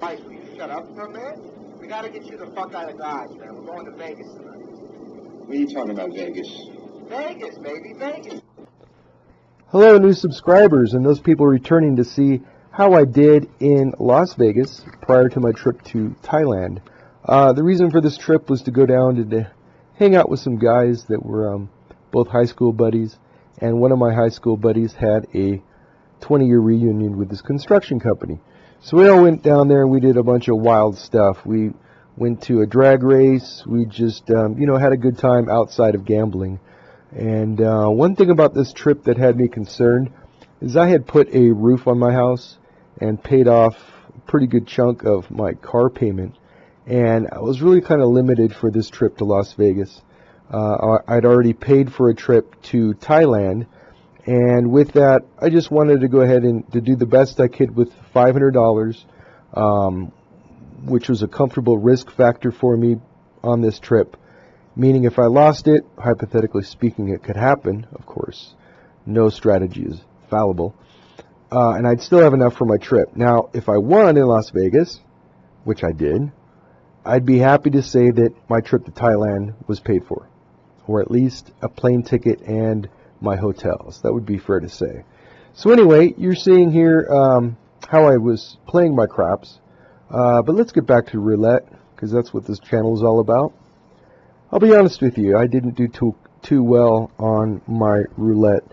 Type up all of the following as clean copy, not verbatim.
Mike, will you shut up for a minute? We gotta get you the fuck out of Dodge, man. We're going to Vegas tonight. What are you talking about, Vegas? Vegas, baby, Vegas. Hello, new subscribers and those people returning to see how I did in Las Vegas prior to my trip to Thailand. The reason for this trip was to go down to hang out with some guys that were both high school buddies, and one of my high school buddies had a 20-year reunion with his construction company. So we all went down there and we did a bunch of wild stuff. We went to a drag race. We just, had a good time outside of gambling. And one thing about this trip that had me concerned is I had put a roof on my house and paid off a pretty good chunk of my car payment. And I was really kind of limited for this trip to Las Vegas. I'd already paid for a trip to Thailand. And with that, I just wanted to go ahead and to do the best I could with $500, which was a comfortable risk factor for me on this trip. Meaning if I lost it, hypothetically speaking, it could happen, of course. No strategy is fallible. And I'd still have enough for my trip. Now, if I won in Las Vegas, which I did, I'd be happy to say that my trip to Thailand was paid for. Or at least a plane ticket and my hotels. That would be fair to say. So anyway, you're seeing here how I was playing my craps. But let's get back to roulette, because that's what this channel is all about. I'll be honest with you, I didn't do too well on my roulette.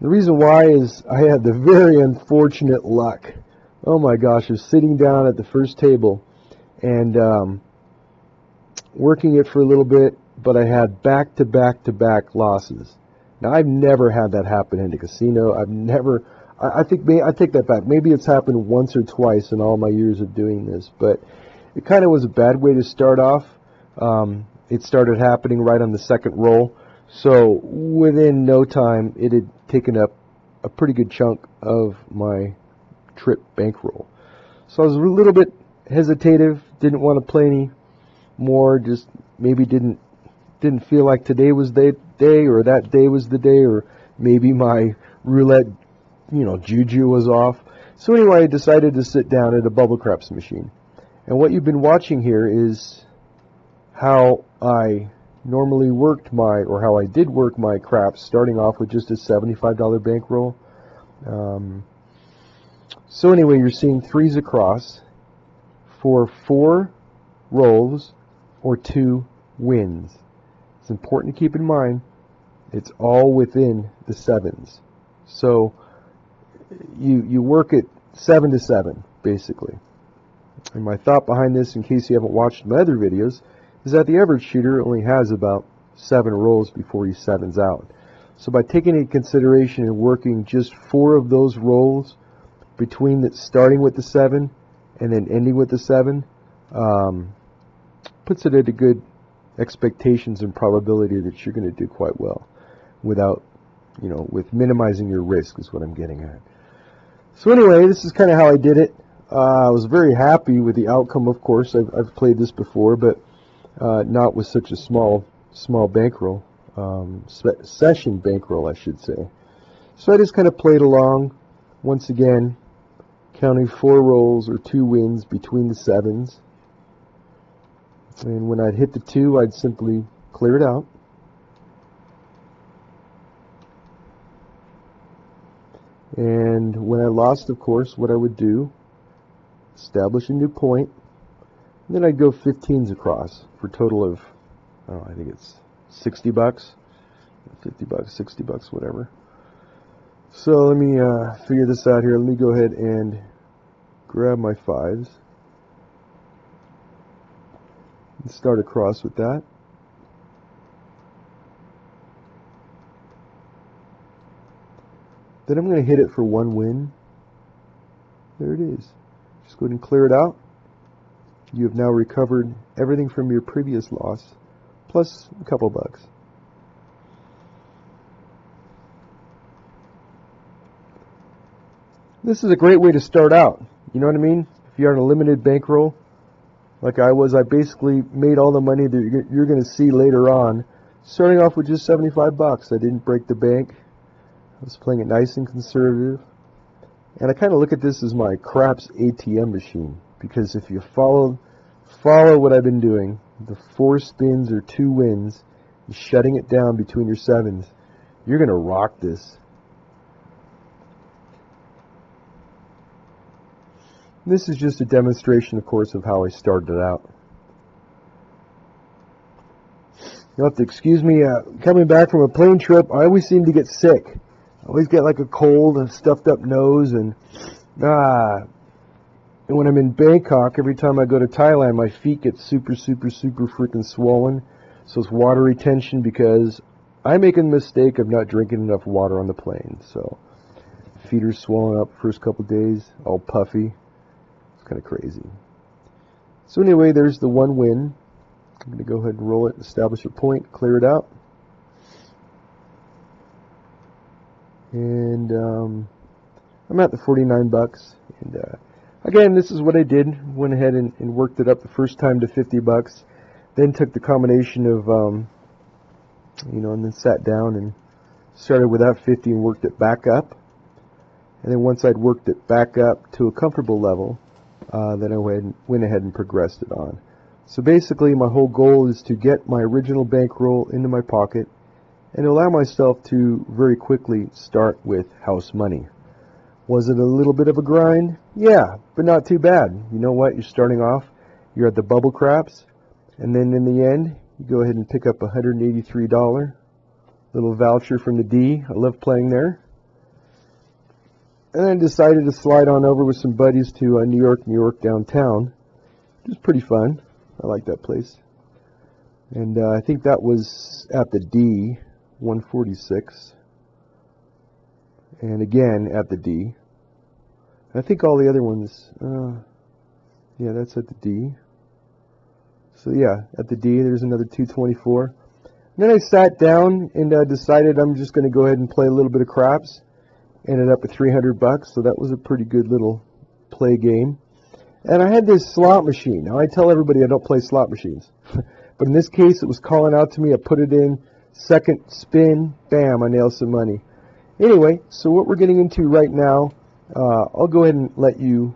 The reason why is I had the very unfortunate luck. Oh my gosh, I was sitting down at the first table and working it for a little bit, but I had back-to-back losses. Now, I've never had that happen in a casino. I take that back. Maybe it's happened once or twice in all my years of doing this, but it kind of was a bad way to start off. It started happening right on the second roll, so within no time, it had taken up a pretty good chunk of my trip bankroll. So I was a little bit hesitative, didn't want to play any more, just maybe didn't feel like today was the day, or that day was the day, or maybe my roulette, juju was off. So anyway, I decided to sit down at a bubble craps machine. And what you've been watching here is how I normally worked how I did work my craps, starting off with just a $75 bankroll. So anyway, you're seeing threes across for 4 rolls or 2 wins. It's important to keep in mind it's all within the sevens. So you work it 7 to 7 basically. And my thought behind this, in case you haven't watched my other videos, is that the average shooter only has about 7 rolls before he sevens out. So by taking into consideration and working just 4 of those rolls between starting with the 7 and then ending with the 7, puts it at a good expectations and probability that you're going to do quite well without, with minimizing your risk is what I'm getting at. So anyway, this is kind of how I did it. I was very happy with the outcome, of course. I've played this before, but not with such a small bankroll, session bankroll, I should say. So I just kind of played along, once again, counting 4 rolls or 2 wins between the sevens. And when I'd hit the 2, I'd simply clear it out. And when I lost, of course, what I would do, establish a new point. And then I'd go 15s across for a total of, I think it's $60, $50, $60, whatever. So let me figure this out here. Let me go ahead and grab my 5s. And start across with that. Then I'm going to hit it for 1 win. There it is. Just go ahead and clear it out. You have now recovered everything from your previous loss, plus a couple bucks. This is a great way to start out. You know what I mean? If you're on a limited bankroll, like I was, I basically made all the money that you're going to see later on, starting off with just 75 bucks. I didn't break the bank. I was playing it nice and conservative. And I kind of look at this as my craps ATM machine. because if you follow what I've been doing, the 4 spins or 2 wins, shutting it down between your 7s, you're going to rock this. This is just a demonstration, of course, of how I started out. You'll have to excuse me, coming back from a plane trip, I always seem to get sick. I always get like a cold, a stuffed up nose, and when I'm in Bangkok, every time I go to Thailand, my feet get super freaking swollen. So it's water retention, because I make a mistake of not drinking enough water on the plane. So feet are swollen up first couple days, all puffy. It's kind of crazy. So anyway, there's the 1 win. I'm going to go ahead and roll it, establish a point, clear it out. And I'm at the 49 bucks. And again, this is what I did. Went ahead and worked it up the first time to 50 bucks. Then took the combination of, and then sat down and started with that 50 and worked it back up. And then once I'd worked it back up to a comfortable level, then I went ahead and progressed it on. So basically, my whole goal is to get my original bankroll into my pocket and allow myself to very quickly start with house money. Was it a little bit of a grind? Yeah, but not too bad. You know what? You're starting off, you're at the bubble craps, and then in the end, you go ahead and pick up a $183 little voucher from the D. I love playing there. And then I decided to slide on over with some buddies to New York downtown. It was pretty fun. I like that place. And I think that was at the D, 146. And again at the D. I think all the other ones, yeah, that's at the D. So yeah, at the D, there's another 224. And then I sat down and decided I'm just going to go ahead and play a little bit of craps. Ended up at 300 bucks, so that was a pretty good little play game. And I had this slot machine. Now I tell everybody I don't play slot machines. But in this case, it was calling out to me. I put it in, second spin, bam, I nailed some money. Anyway, so what we're getting into right now, I'll go ahead and let you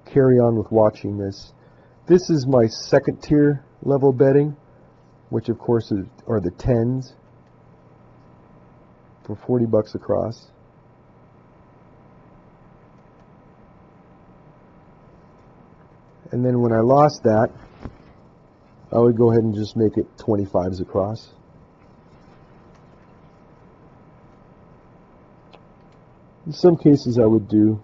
carry on with watching this. This is my second tier level betting, which of course are the 10s for 40 bucks across. And then when I lost that, I would go ahead and just make it 25s across. In some cases I would do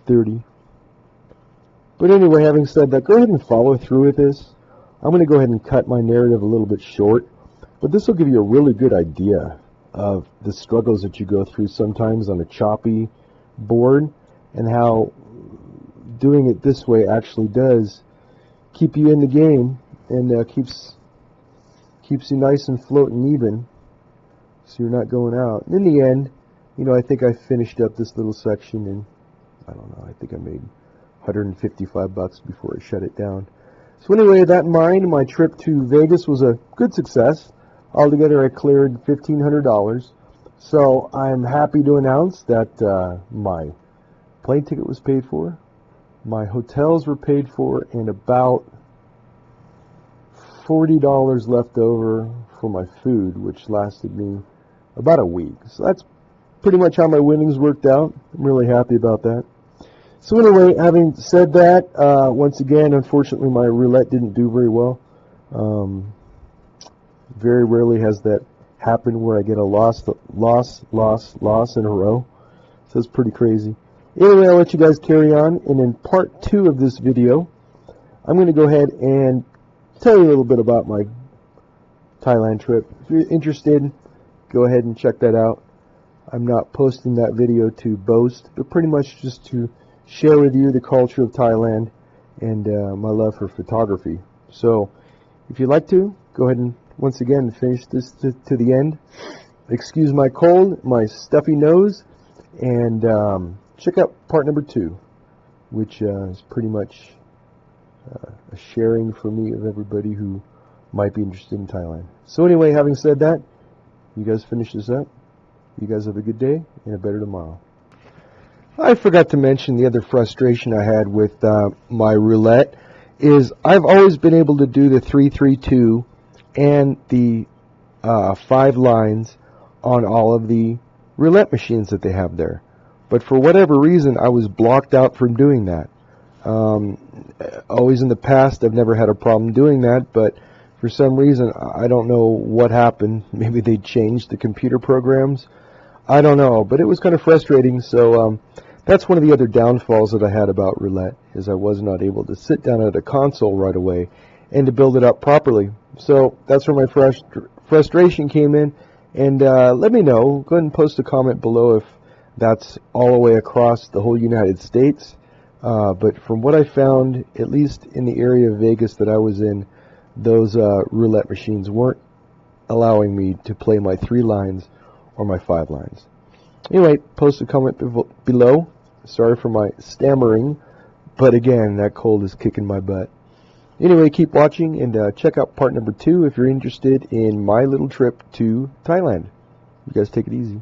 30. But anyway, having said that, go ahead and follow through with this. I'm going to go ahead and cut my narrative a little bit short, but this will give you a really good idea of the struggles that you go through sometimes on a choppy board, and how doing it this way actually does keep you in the game, and keeps you nice and floating even, so you're not going out. And in the end, I think I finished up this little section, and I don't know, I think I made 155 bucks before I shut it down. So anyway, with that in mind, my trip to Vegas was a good success. Altogether, I cleared $1,500. So I'm happy to announce that my plane ticket was paid for, my hotels were paid for, and about $40 left over for my food, which lasted me about a week. So that's pretty much how my winnings worked out. I'm really happy about that. So anyway, having said that, once again, unfortunately, my roulette didn't do very well. Very rarely has that happened where I get a loss in a row. So it's pretty crazy. Anyway, I'll let you guys carry on. And in part 2 of this video, I'm going to go ahead and tell you a little bit about my Thailand trip. If you're interested, go ahead and check that out. I'm not posting that video to boast, but pretty much just to share with you the culture of Thailand and my love for photography. So if you'd like to, go ahead and once again finish this to the end. Excuse my cold, my stuffy nose, and check out part number 2, which is pretty much a sharing for me of everybody who might be interested in Thailand. So anyway, having said that, you guys finish this up. You guys have a good day and a better tomorrow. I forgot to mention the other frustration I had with my roulette is I've always been able to do the 3-3-2 and the 5 lines on all of the roulette machines that they have there. But for whatever reason, I was blocked out from doing that. Always in the past, I've never had a problem doing that, but for some reason, I don't know what happened. Maybe they changed the computer programs. I don't know, but it was kind of frustrating. So that's one of the other downfalls that I had about roulette, is I was not able to sit down at a console right away and to build it up properly. So that's where my frustration came in. And let me know. Go ahead and post a comment below if that's all the way across the whole United States. But from what I found, at least in the area of Vegas that I was in, those roulette machines weren't allowing me to play my 3 lines or my 5 lines. Anyway, post a comment below. Sorry for my stammering, but again, that cold is kicking my butt. Anyway, keep watching and check out part number 2 if you're interested in my little trip to Thailand. You guys take it easy.